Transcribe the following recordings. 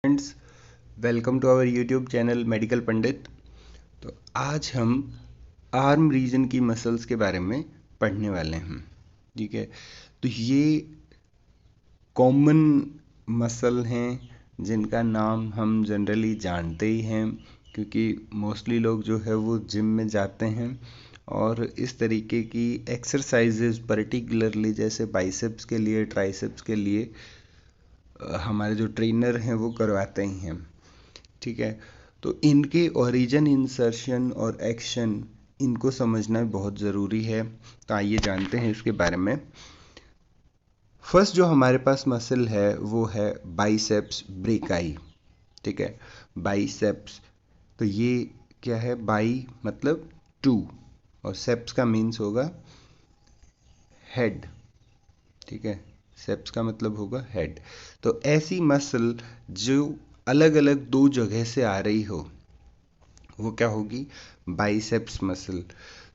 Friends, welcome to our YouTube channel medical Pandit. तो आज हम आर्म रीजन की मसल्स के बारे में पढ़ने वाले हैं। ठीक है, तो ये कॉमन मसल हैं जिनका नाम हम जनरली जानते ही हैं, क्योंकि मोस्टली लोग जो है वो जिम में जाते हैं और इस तरीके की एक्सरसाइजेज पर्टिकुलरली जैसे बाइसेप्स के लिए, ट्राइसेप्स के लिए हमारे जो ट्रेनर हैं वो करवाते ही हैं। ठीक है, तो इनके ओरिजिन, इंसर्शन और एक्शन इनको समझना बहुत ज़रूरी है। तो आइए जानते हैं इसके बारे में। फर्स्ट जो हमारे पास मसल है वो है बाइसेप्स ब्रेकाई। ठीक है, बाइसेप्स, तो ये क्या है? बाई मतलब टू और सेप्स का मीन्स होगा हेड। ठीक है, सेप्स का मतलब होगा हेड। तो ऐसी मसल जो अलग अलग दो जगह से आ रही हो वो क्या होगी? Biceps muscle.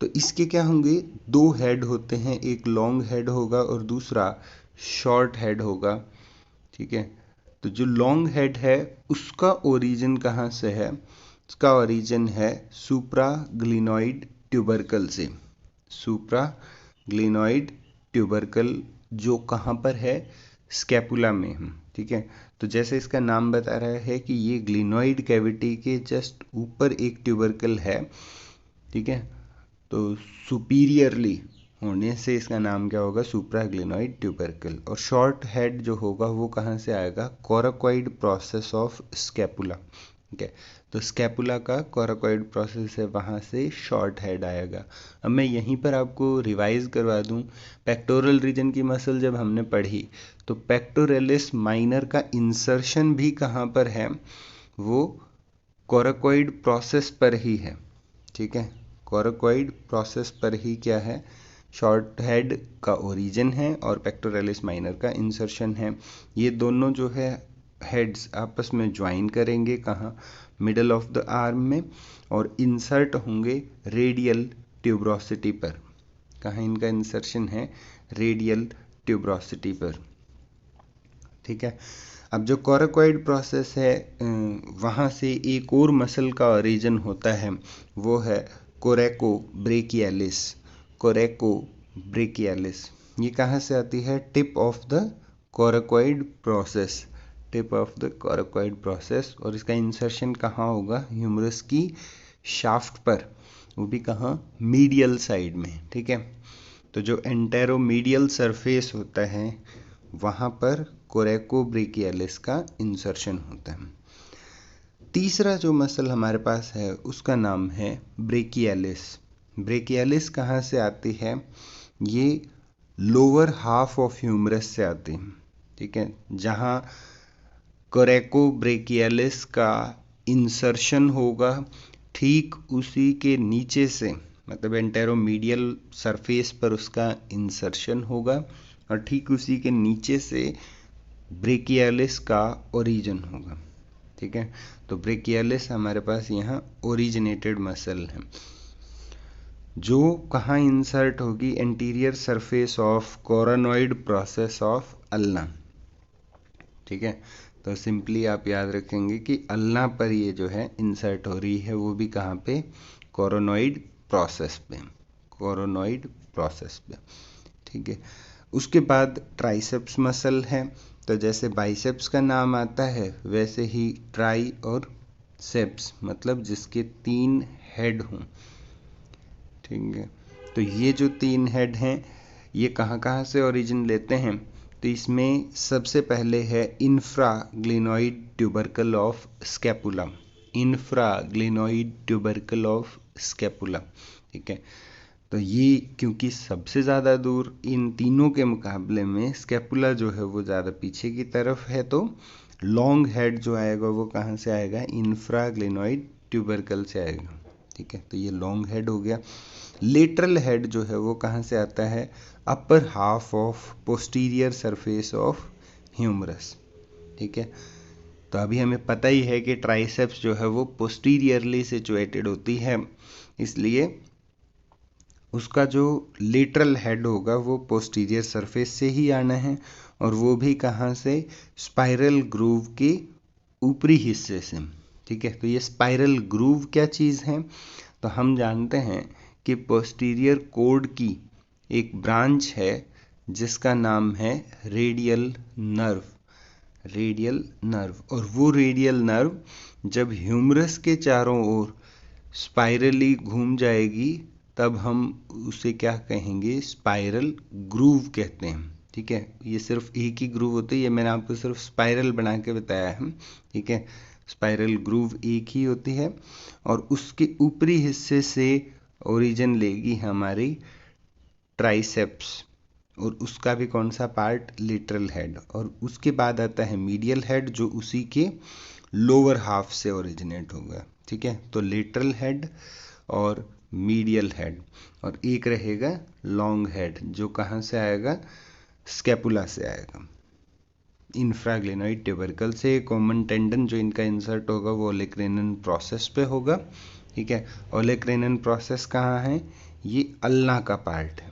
तो इसके क्या होंगे? दो हेड होते हैं, एक लॉन्ग हेड होगा और दूसरा शॉर्ट हेड होगा। ठीक है, तो जो लॉन्ग हेड है उसका ओरिजिन कहाँ से है? उसका ओरिजिन है सुप्राग्लिनोइड ट्यूबरकल से। सुप्राग्लिनोइड ट्यूबरकल जो कहाँ पर है? स्कैपुला में। ठीक है, तो जैसे इसका नाम बता रहा है कि ये ग्लिनोइड कैविटी के जस्ट ऊपर एक ट्यूबरकल है। ठीक है, तो सुपीरियरली होने से इसका नाम क्या होगा? Supraglenoid tubercle. और शॉर्ट हेड जो होगा वो कहाँ से आएगा? Coracoid process of scapula. ठीक है, तो स्कैपुला का कोराकोइड प्रोसेस है, वहाँ से शॉर्ट हेड आएगा। अब मैं यहीं पर आपको रिवाइज करवा दूँ, पेक्टोरल रीजन की मसल जब हमने पढ़ी तो पेक्टोरलिस माइनर का इंसर्शन भी कहाँ पर है? वो कोराकोइड प्रोसेस पर ही है। ठीक है, कोराकोइड प्रोसेस पर ही क्या है? शॉर्ट हेड का ओरिजिन है और पेक्टोरलिस माइनर का इंसर्शन है। ये दोनों जो है हेड्स आपस में ज्वाइन करेंगे कहाँ? मिडल ऑफ द आर्म में, और इंसर्ट होंगे रेडियल ट्यूब्रोसिटी पर। कहाँ इनका इंसर्शन है? रेडियल ट्यूब्रोसिटी पर। ठीक है, अब जो कोराकोइड प्रोसेस है वहाँ से एक और मसल का ओरिजिन होता है, वो है कोरेको ब्रेकियालिस। कोरेको ब्रेकियालिस ये कहाँ से आती है? Tip of the coracoid process. Tip of the coracoid process. और इसका इंसर्शन कहाँ होगा? ह्यूमरस की शाफ्ट पर, वो भी कहाँ? मीडियल साइड में। ठीक है, तो जो एंटेरोमीडियल सरफेस होता है वहाँ पर कोरेकोब्रेकियालिस का इंसर्शन होता है। तीसरा जो मसल हमारे पास है उसका नाम है ब्रेकियालिस। ब्रेकियालिस कहाँ से आती है? ये लोअर हाफ ऑफ ह्यूमरस से आती है। ठीक है, जहाँ कोरेकोब्रेकियालिस का इंसर्शन होगा ठीक उसी के नीचे से, मतलब एंटेरोमीडियल सरफेस पर उसका इंसर्शन होगा और ठीक उसी के नीचे से ब्रेकियालिस का ओरिजिन होगा। ठीक है, तो ब्रेकियालिस हमारे पास यहाँ ओरिजिनेटेड मसल है जो कहाँ इंसर्ट होगी? Anterior surface of coronoid process of ulna. ठीक है, तो सिंपली आप याद रखेंगे कि अल्ना पर ये जो है इंसर्ट हो रही है, वो भी कहाँ पे? कोरोनॉइड प्रोसेस पे। कोरोनॉइड प्रोसेस पे। ठीक है, उसके बाद ट्राइसेप्स मसल है। तो जैसे बाइसेप्स का नाम आता है वैसे ही ट्राई और सेप्स, मतलब जिसके 3 हेड हों। ठीक है, तो ये जो 3 हेड हैं ये कहाँ कहाँ से ओरिजिन लेते हैं? तो इसमें सबसे पहले है infraglenoid tubercle of scapula. Infraglenoid tubercle of scapula. ठीक है, तो ये क्योंकि सबसे ज़्यादा दूर इन तीनों के मुकाबले में स्कैपुला जो है वो ज़्यादा पीछे की तरफ है, तो लॉन्ग हेड जो आएगा वो कहाँ से आएगा? इंफ्राग्लिनोइड ट्यूबरकल से आएगा। ठीक है, तो ये लॉन्ग हेड हो गया। लेटरल हेड जो है वो कहाँ से आता है? Upper half of posterior surface of humerus. ठीक है, तो अभी हमें पता ही है कि ट्राइसेप्स जो है वो पोस्टीरियरली सिचुएटेड होती है, इसलिए उसका जो लेटरल हेड होगा वो पोस्टीरियर सरफेस से ही आना है, और वो भी कहाँ से? स्पाइरल ग्रूव की ऊपरी हिस्से से, ठीक है। तो ये स्पाइरल ग्रूव क्या चीज़ है, तो हम जानते हैं कि पोस्टीरियर कॉर्ड की एक ब्रांच है जिसका नाम है रेडियल नर्व, रेडियल नर्व। और वो रेडियल नर्व जब ह्यूमरस के चारों ओर स्पाइरली घूम जाएगी तब हम उसे क्या कहेंगे, स्पाइरल ग्रूव कहते हैं, ठीक है। ये सिर्फ एक ही ग्रूव होती है, ये मैंने आपको सिर्फ स्पाइरल बना के बताया है, ठीक है। स्पाइरल ग्रूव एक ही होती है और उसके ऊपरी हिस्से से ओरिजिन लेगी हमारी ट्राइसेप्स, और उसका भी कौन सा पार्ट, लेटरल हेड। और उसके बाद आता है मीडियल हेड जो उसी के लोअर हाफ से ओरिजिनेट होगा, ठीक है। तो लेटरल हेड और मीडियल हेड, और एक रहेगा लॉन्ग हेड जो कहाँ से आएगा, स्कैपुला से आएगा, इंफ्राग्लिनोइड ट्यूबरकल से। कॉमन टेंडन जो इनका इंसर्ट होगा वो ओलेक्रेनन प्रोसेस पे होगा, ठीक है। ओलेक्रेनन प्रोसेस कहाँ है, ये अल्ना का पार्ट है,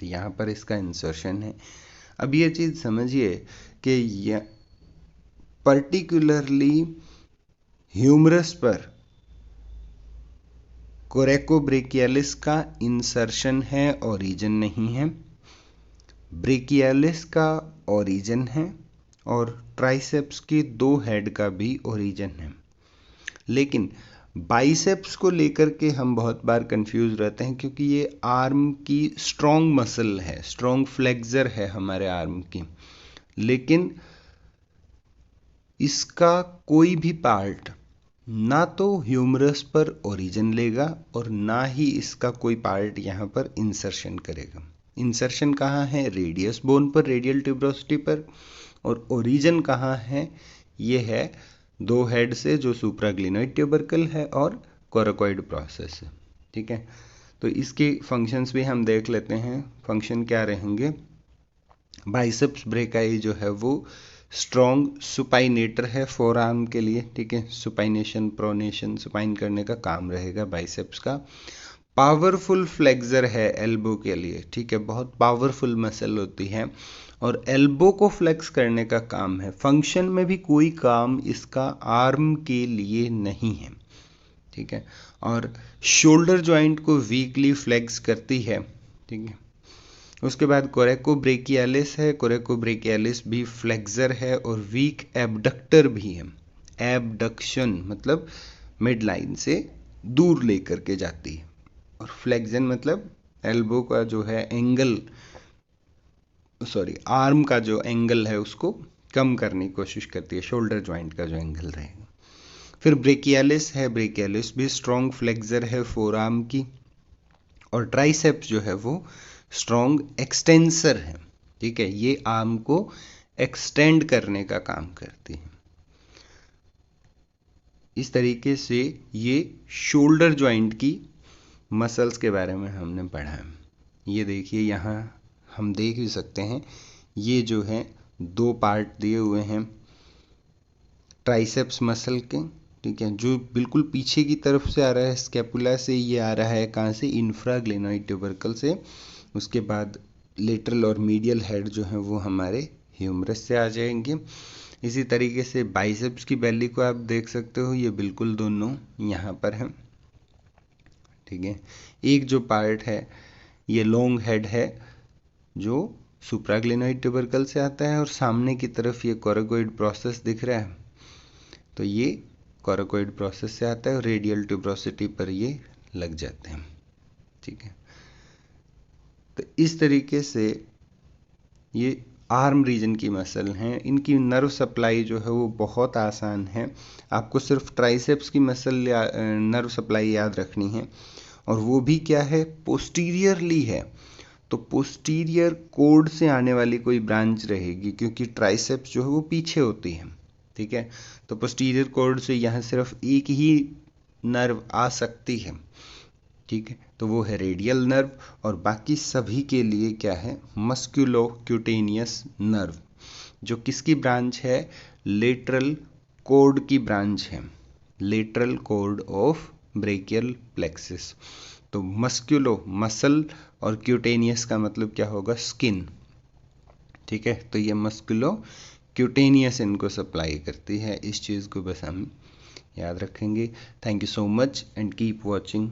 तो यहाँ पर इसका इंसर्शन है। अब ये चीज़ समझिए कि पर्टिकुलरली ह्यूमरस पर कोरेकोब्रेकियालिस का इंसर्शन है, ओरिजिन नहीं है। ब्रेकियालिस का ओरिजिन है और ट्राइसेप्स के दो हेड का भी ओरिजिन है। लेकिन बाइसेप्स को लेकर के हम बहुत बार कंफ्यूज रहते हैं क्योंकि ये आर्म की स्ट्रॉन्ग मसल है, स्ट्रॉन्ग फ्लेक्सर है हमारे आर्म की, लेकिन इसका कोई भी पार्ट ना तो ह्यूमरस पर ओरिजिन लेगा और ना ही इसका कोई पार्ट यहाँ पर इंसर्शन करेगा। इंसर्शन कहाँ है, रेडियस बोन पर, रेडियल ट्यूबरोसिटी पर, और ओरिजिन कहाँ है, ये है दो हेड से जो सुप्राग्लिनोइड ट्यूबरकल है और कोराकोइड प्रोसेस है, ठीक है। तो इसके फंक्शंस भी हम देख लेते हैं। फंक्शन क्या रहेंगे, बाइसेप्स ब्रेकाई जो है वो स्ट्रॉन्ग सुपाइनेटर है फोर आर्म के लिए, ठीक है। सुपाइनेशन, प्रोनेशन, सुपाइन करने का काम रहेगा बाइसेप्स का। पावरफुल फ्लेक्सर है एल्बो के लिए, ठीक है, बहुत पावरफुल मसल होती है और एल्बो को फ्लेक्स करने का काम है। फंक्शन में भी कोई काम इसका आर्म के लिए नहीं है, ठीक है। और शोल्डर जॉइंट को वीकली फ्लेक्स करती है, ठीक है। उसके बाद कोरेकोब्रेकियालिस है, कोरेकोब्रेकियालिस भी फ्लेक्सर है और वीक एबडक्टर भी है। एबडक्शन मतलब मिड लाइन से दूर लेकर के जाती है, और फ्लेक्जन मतलब एल्बो का जो है एंगल, सॉरी आर्म का जो एंगल है उसको कम करने की कोशिश करती है, शोल्डर जॉइंट का जो एंगल रहेगा। फिर ब्रेकियालिस है, ब्रेकियालिस भी स्ट्रॉन्ग फ्लेक्सर है फोर आर्म की, और ट्राइसेप्स जो है वो स्ट्रॉन्ग एक्सटेंसर है, ठीक है, ये आर्म को एक्सटेंड करने का काम करती है। इस तरीके से ये शोल्डर जॉइंट की मसल्स के बारे में हमने पढ़ा है। ये देखिए यहाँ हम देख भी सकते हैं, ये जो है दो पार्ट दिए हुए हैं ट्राइसेप्स मसल के, ठीक है, जो बिल्कुल पीछे की तरफ से आ रहा है, स्कैपुला से ये आ रहा है, कहाँ से, इंफ्राग्लिनोइड ट्यूबरकल से। उसके बाद लेटरल और मीडियल हेड जो है वो हमारे ह्यूमरस से आ जाएंगे। इसी तरीके से बाइसेप्स की बेली को आप देख सकते हो, ये बिल्कुल दोनों यहाँ पर हैं, ठीक है। एक जो पार्ट है ये लॉन्ग हेड है जो सुप्राग्लिनोइड ट्यूबरकल से आता है, और सामने की तरफ ये कोराकोइड प्रोसेस दिख रहा है, तो ये कोराकोइड प्रोसेस से आता है और रेडियल ट्यूबरोसिटी पर ये लग जाते हैं, ठीक है। तो इस तरीके से ये आर्म रीजन की मसल हैं। इनकी नर्व सप्लाई जो है वो बहुत आसान है, आपको सिर्फ ट्राइसेप्स की मसल नर्व सप्लाई याद रखनी है, और वो भी क्या है, पोस्टीरियरली है। तो पोस्टीरियर कोड से आने वाली कोई ब्रांच रहेगी क्योंकि ट्राइसेप्स जो है वो पीछे होती है, ठीक है। तो पोस्टीरियर कोड से यहाँ सिर्फ एक ही नर्व आ सकती है, ठीक है, तो वो है रेडियल नर्व, और बाकी सभी के लिए क्या है, मस्कुलोक्यूटेनियस नर्व, जो किसकी ब्रांच है, लेटरल कोड की ब्रांच है, lateral code of brachial plexus. तो मस्कुलो मसल और क्यूटेनियस का मतलब क्या होगा, स्किन, ठीक है। तो ये मस्कुलो क्यूटेनियस इनको सप्लाई करती है। इस चीज़ को बस हम याद रखेंगे। Thank you so much and keep watching.